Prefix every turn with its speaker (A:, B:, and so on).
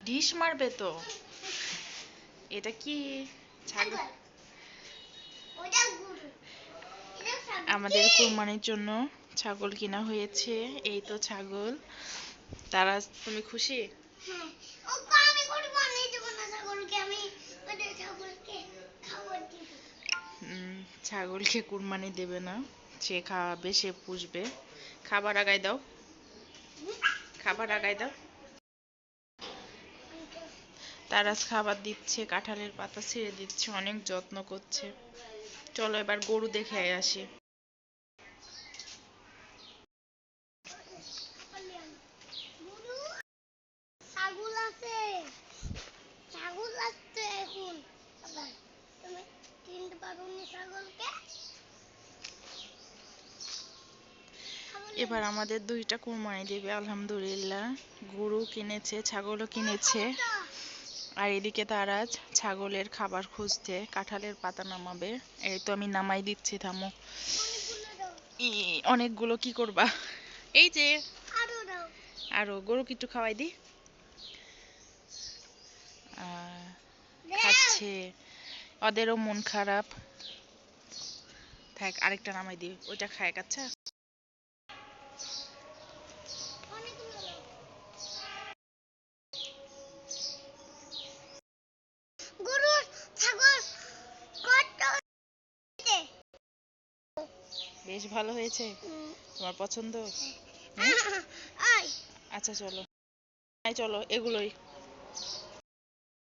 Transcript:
A: ঢিস মারবে তো। এটা কি? ছাগল। আমাদের কুরবানির জন্য ছাগল কিনা হয়েছে। এই তো ছাগল। তারা, তুমি খুশি? ছাগলকে কুরবানি দেবে না, সে খাওয়াবে, সে পুষবে। খাবার আগায় দাও, খাবার আগায় দাও। তারাজ খাবার দিচ্ছে, কাঁঠালের পাতা ছিঁড়ে দিচ্ছে, অনেক যত্ন করছে। চলো এবার গরু দেখে আসি। এবার আমাদের দুইটা কুরবানি দেবে আলহামদুলিল্লাহ। গরু কিনেছে, ছাগলও কিনেছে। আর এদিকে তারাজ ছাগলের খাবার খুঁজতে কাঁঠালের পাতা নামাবে। এই তো আমি নামাই দিচ্ছি, থামো। অনেকগুলো কি করবা? এই যে আরো গরুকে একটু খাওয়াই দি। খাচ্ছে, ওদেরও মন খারাপ। থাক, আরেকটা নামাই দিই, ওইটা খায়। আচ্ছা, বেশ ভালো হয়েছে, তোমার পছন্দ? আচ্ছা চলো, চলো এগুলোই।